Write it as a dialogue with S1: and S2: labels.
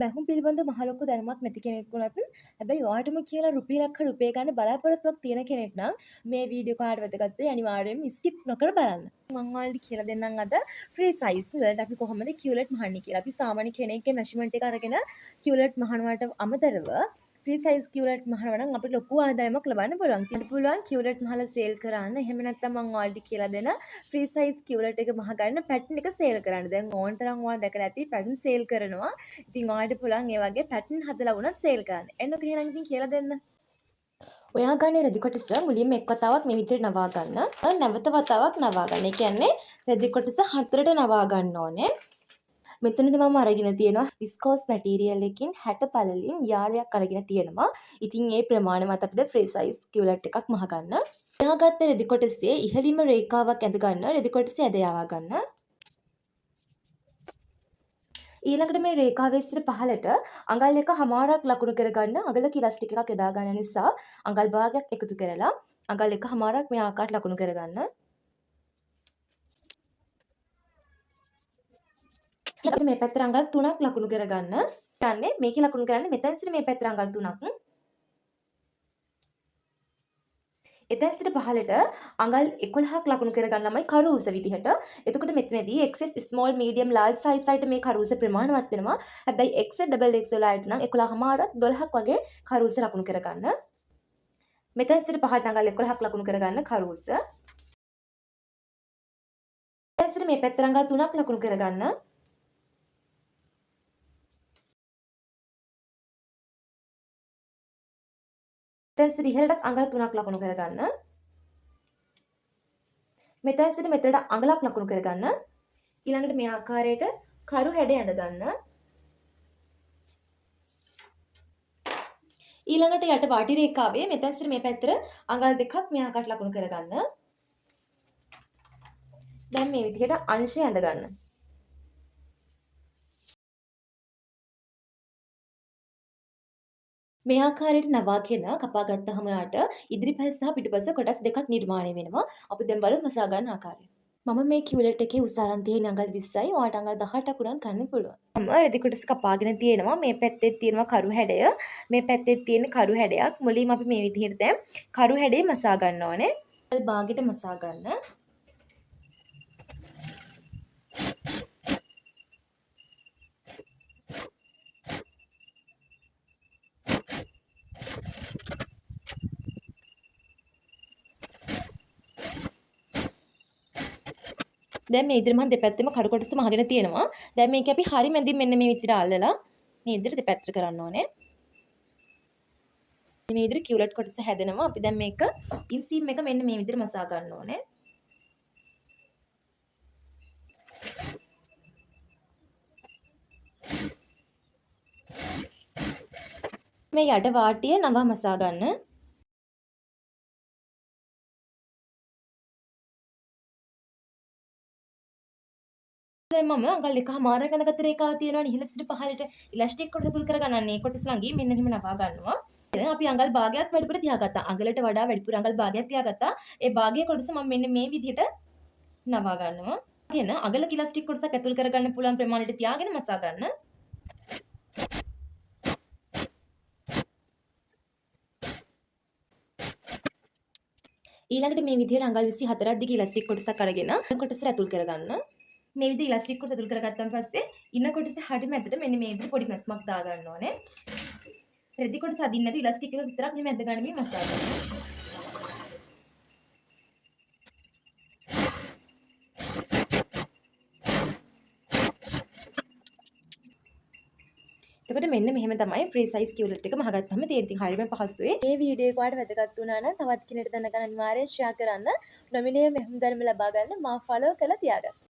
S1: බැහුම් පිළිබඳව මහ ලොකු දැනුමක් නැති කෙනෙක් වුණත් හැබැයි ඔයාටම කියලා රුපියලක් හරි රුපියල් ගන්න බලාපොරොත්තුවක් තියෙන කෙනෙක් නම් මේ වීඩියෝ එක ඔයාලට වැදගත් වෙයි අනිවාර්යයෙන්ම ස්කිප් නොකර බලන්න. මම ඔයාලට කියලා දෙන්නම් අද ෆ්‍රී සයිස් වලට අපි කොහොමද කියුලට් මහන්නේ කියලා. අපි සාමාන්‍ය කෙනෙක්ගේ මෙෂර්මන්ට් එක අරගෙන කියුලට් මහනවට අමතරව ෆ්‍රී සයිස් කියුලට් මහනවා නම් අපිට ලොකු ආදායමක් ලබන්න පුළුවන්. ඉතින් පුළුවන් කියුලට් මහලා සේල් කරන්න. එහෙම නැත්නම් මම ඔයාලට කියලා දෙන ෆ්‍රී සයිස් කියුලට් එක මහ ගන්න පැටර්න් එක සේල් කරන්න. දැන් ඕන තරම් ඔයා දැකලා ඇති පැටර්න් සේල් කරනවා. ඉතින් ඔයාලට පුළුවන් ඒ වගේ පැටර්න් හදලා වුණත් සේල් කරන්න. එන්නකෝ එහෙනම් ඉතින් කියලා දෙන්න. ඔයා ගන්න රෙදි කොටස මුලින්ම එක් වතාවක් මේ විදිහට නවා ගන්න. නැවත වතාවක් නවා ගන්න. ඒ කියන්නේ රෙදි කොටස හතරට නවා ගන්න ඕනේ. මෙතනද මම අරගෙන තියෙනවා විස්කෝස් මැටීරියල් එකකින් 60 පළලින් යාරයක් අරගෙන තියෙනවා. ඉතින් ඒ ප්‍රමාණය මත අපිට ෆ්‍රී සයිස් කියුලට් එකක් මහ ගන්න. එහා ගත්ත රෙදි කොටසේ ඉහළින්ම රේඛාවක් ඇඳ ගන්න. රෙදි කොටසේ ඇද යවා ගන්න. ඊළඟට මේ රේඛාවේ සිට පහළට අඟල් එක හමාරක් ලකුණු කරගන්න. අඟල කිලස්ටික් එකක් යොදා ගන්න නිසා අඟල් භාගයක් එකතු කරලා අඟල් එක හමාරක් මේ ආකාරයට ලකුණු කරගන්න. ඊට මේ පැත්තට අඟල් 3ක් ලකුණු කරගන්න. කරන්නේ මේකේ ලකුණු කරන්නේ මෙතන සිට මේ පැත්තට අඟල් 3ක්. එතන සිට පහළට අඟල් 11ක් ලකුණු කරගන්න ළමයි කරු උස විදිහට. එතකොට මෙතනදී XS small medium large size වලට මේ කරු උස ප්‍රමාණවත් වෙනවා. හැබැයි XL double XL වලට නම් 11මාරක් 12ක් වගේ කරු උස ලකුණු කරගන්න. මෙතන සිට පහළට අඟල් 11ක් ලකුණු කරගන්න කරු උස. එතන සිට මේ පැත්තට අඟල් 3ක් ලකුණු කරගන්න. මෙතන සිට ඉහළට අඟල් 3ක් ලකුණු කරගන්න. මෙතන සිට මෙතනට අඟලක් ලකුණු කරගන්න. ඊළඟට මේ ආකාරයට කරු හැඩය ඇඳ ගන්න. ඊළඟට යට වාටි රේඛාවේ මෙතන සිට මේ පැත්තට අඟල් දෙකක් මේ ආකාරයට ලකුණු කරගන්න. දැන් මේ විදිහට අංශය ඇඳ ගන්න. මේ ආකාරයට නවාගෙන කපා ගත්තාම යාට ඉදිරිපස සහ පිටුපස කොටස් දෙකක් නිර්මාණය වෙනවා. අපි දැන් බලමු මසා ගන්න ආකාරය. මම මේ කියුලට් එකේ උස අරන් තියෙන අඟල් 20යි. ඔයාට අඟල් 18ක් උනත් ගන්න පුළුවන්. මම රෙදි කොටස කපාගෙන තියෙනවා. මේ පැත්තේ තියෙනවා කරු හැඩය. මේ පැත්තේ තියෙන කරු හැඩයක්. මුලින්ම අපි මේ විදිහට දැන් කරු හැඩේ මසා ගන්න ඕනේ. භාගෙට මසා ගන්න. දැන් මේ විදිහට මම දෙපැත්තෙම කරු කොටස මහගෙන තියෙනවා. දැන් මේක අපි හරි මැදින් මෙන්න මේ විදිහට අල්ලලා මේ විදිහට දෙපැත්තට කරන්න ඕනේ. මේ විදිහට කියුලට් කොටස හැදෙනවා. අපි දැන් මේක ඉන්සීම් එක මෙන්න මේ විදිහට මසා ගන්න ඕනේ. මේ යට වාටිය නව මසා ගන්න. දැන් මම අඟල් එකමාරක් ඇඳගත්ත රේඛාව තියෙනවනේ ඉහළ සිට පහළට ඉලාස්ටික් කොටස තුල් කරගන්නන්නේ කොටස ළඟින් මෙන්න මෙහෙම නවා ගන්නවා. දැන් අපි අඟල් භාගයක් වැඩිපුර තියාගත්තා. අඟලට වඩා වැඩිපුර අඟල් භාගයක් තියාගත්තා. ඒ භාගයේ කොටස මම මෙන්න මේ විදිහට නවා ගන්නවා. ගෙන අඟල ඉලාස්ටික් කොටසක් ඇතුල් කරගන්න පුළුවන් ප්‍රමාණයට තියාගෙන මසා ගන්න. ඊළඟට මේ විදිහට අඟල් 24ක් දිග ඉලාස්ටික් කොටසක් අරගෙන කොටසට ඇතුල් කරගන්න. මේ විදිහට ඉලාස්ටික් කොටස ඇතුල් කරගත්තාන් පස්සේ ඉන්න කොටසේ හඩ මැදට මෙන්න මේ විදිහට පොඩි මැස්මක් දා ගන්න ඕනේ. රෙදි කොටස අදින්න නැතුව ඉලාස්ටික් එක විතරක් මේ මැද ගන්න මේ මසා ගන්න. එතකොට මෙන්න මෙහෙම තමයි ෆ්‍රී සයිස් කියුලට් එක මහගත්තාම තියෙන. ඉතින් හරියම පහසුවේ. මේ වීඩියෝ එක ඔයාලට වැදගත් වුණා නම් තවත් කෙනෙකුට දැනගන්න අනිවාර්යෙන් ෂෙයා කරන්න. නොමිලේ මෙහෙම ධර්ම ලබා ගන්න මා ෆලෝ කරලා තියාගන්න.